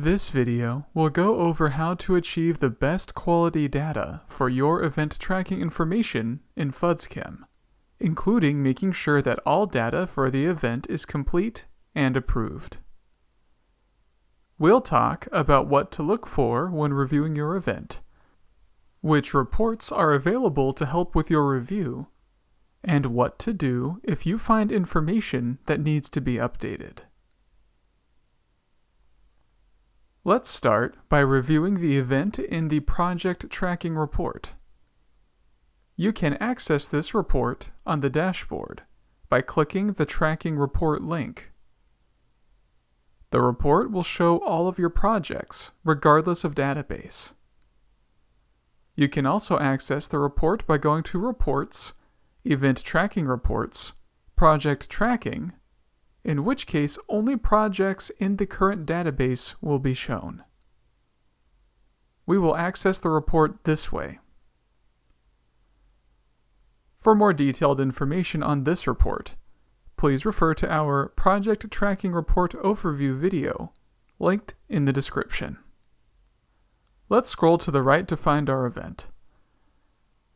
This video will go over how to achieve the best quality data for your event tracking information in FUDSChem, including making sure that all data for the event is complete and approved. We'll talk about what to look for when reviewing your event, which reports are available to help with your review, and what to do if you find information that needs to be updated. Let's start by reviewing the event in the Project Tracking Report. You can access this report on the dashboard by clicking the Tracking Report link. The report will show all of your projects, regardless of database. You can also access the report by going to Reports, Event Tracking Reports, Project Tracking, in which case only projects in the current database will be shown. We will access the report this way. For more detailed information on this report, please refer to our Project Tracking Report Overview video, linked in the description. Let's scroll to the right to find our event.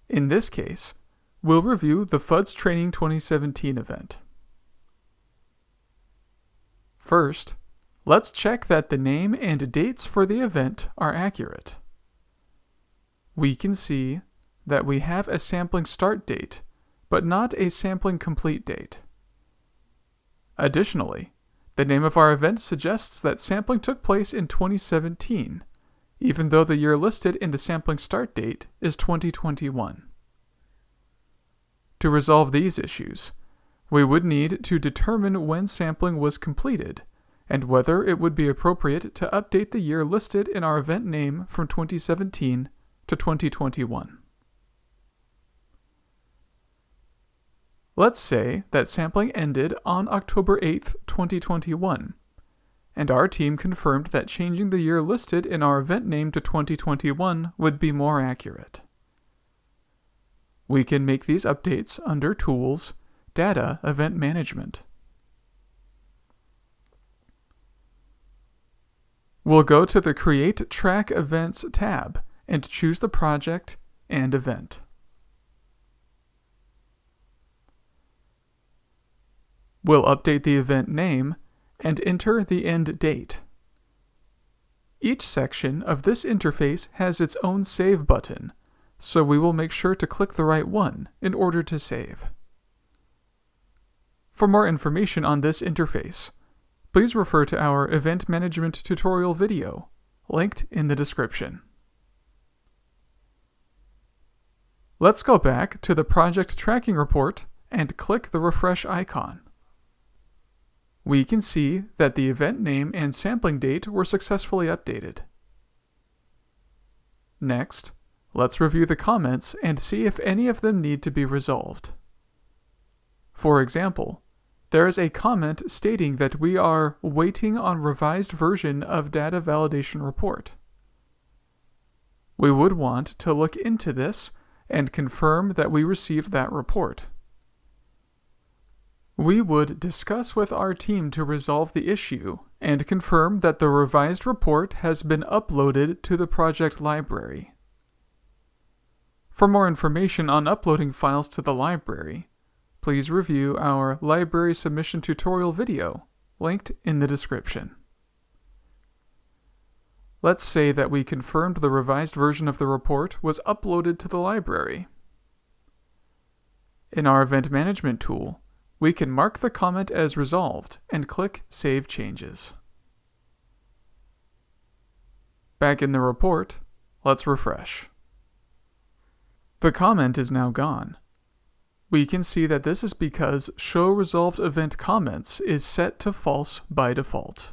In this case, we'll review the FUDS Training 2017 event. First, let's check that the name and dates for the event are accurate. We can see that we have a sampling start date, but not a sampling complete date. Additionally, the name of our event suggests that sampling took place in 2017, even though the year listed in the sampling start date is 2021. To resolve these issues, we would need to determine when sampling was completed and whether it would be appropriate to update the year listed in our event name from 2017 to 2021. Let's say that sampling ended on October 8, 2021, and our team confirmed that changing the year listed in our event name to 2021 would be more accurate. We can make these updates under Tools, Data Event Management. We'll go to the Create Track Events tab and choose the project and event. We'll update the event name and enter the end date. Each section of this interface has its own Save button, so we will make sure to click the right one in order to save. For more information on this interface, please refer to our Event Management tutorial video, linked in the description. Let's go back to the Project Tracking Report and click the refresh icon. We can see that the event name and sampling date were successfully updated. Next, let's review the comments and see if any of them need to be resolved. For example, there is a comment stating that we are waiting on revised version of data validation report. We would want to look into this and confirm that we received that report. We would discuss with our team to resolve the issue and confirm that the revised report has been uploaded to the project library. For more information on uploading files to the library, please review our library submission tutorial video, linked in the description. Let's say that we confirmed the revised version of the report was uploaded to the library. In our Event Management tool, we can mark the comment as resolved and click Save Changes. Back in the report, let's refresh. The comment is now gone. We can see that this is because Show Resolved Event Comments is set to false by default.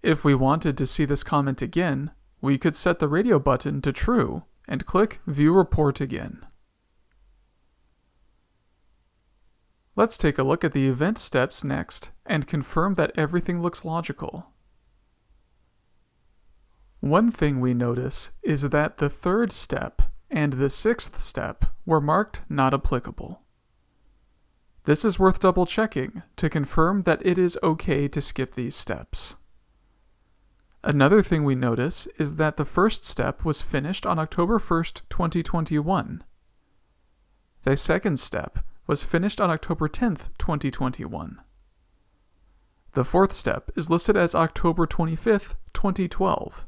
If we wanted to see this comment again, we could set the radio button to true and click View Report again. Let's take a look at the event steps next and confirm that everything looks logical. One thing we notice is that the third step and the sixth step were marked not applicable. This is worth double checking to confirm that it is okay to skip these steps. Another thing we notice is that the first step was finished on October 1st, 2021. The second step was finished on October 10th, 2021. The fourth step is listed as October 25th, 2012.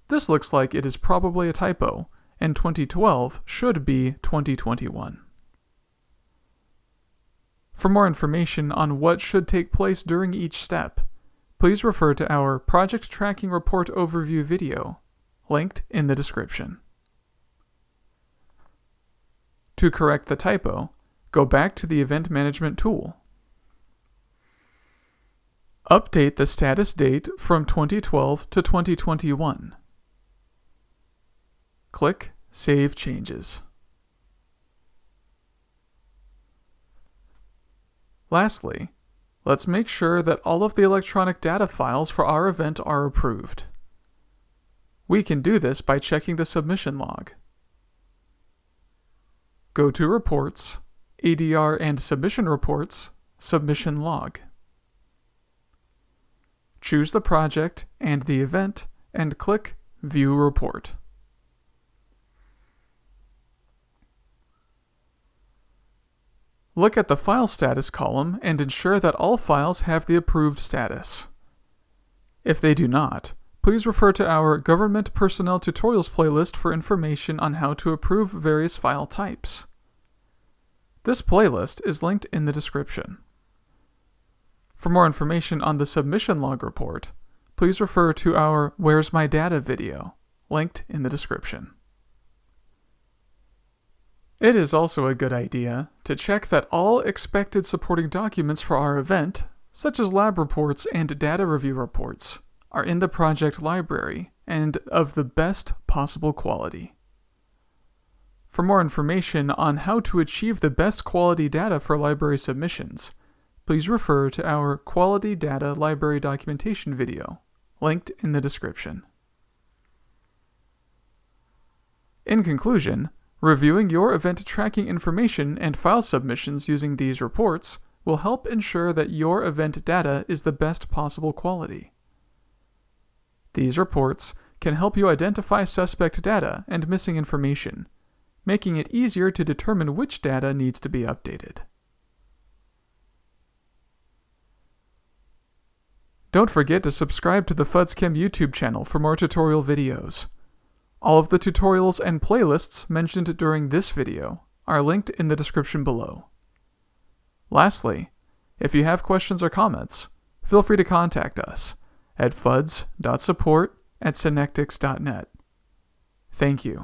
This looks like it is probably a typo, and 2012 should be 2021. For more information on what should take place during each step, please refer to our Project Tracking Report Overview video, linked in the description. To correct the typo, go back to the Event Management tool. Update the status date from 2012 to 2021. Click Save Changes. Lastly, let's make sure that all of the electronic data files for our event are approved. We can do this by checking the submission log. Go to Reports, ADR and Submission Reports, Submission Log. Choose the project and the event and click View Report. Look at the File Status column and ensure that all files have the approved status. If they do not, please refer to our Government Personnel Tutorials playlist for information on how to approve various file types. This playlist is linked in the description. For more information on the Submission Log report, please refer to our Where's My Data video, linked in the description. It is also a good idea to check that all expected supporting documents for our event, such as lab reports and data review reports, are in the project library and of the best possible quality. For more information on how to achieve the best quality data for library submissions, please refer to our Quality Data Library Documentation video, linked in the description. In conclusion, reviewing your event tracking information and file submissions using these reports will help ensure that your event data is the best possible quality. These reports can help you identify suspect data and missing information, making it easier to determine which data needs to be updated. Don't forget to subscribe to the FUDSChem YouTube channel for more tutorial videos. All of the tutorials and playlists mentioned during this video are linked in the description below. Lastly, if you have questions or comments, feel free to contact us at fuds.support@synectics.net. Thank you.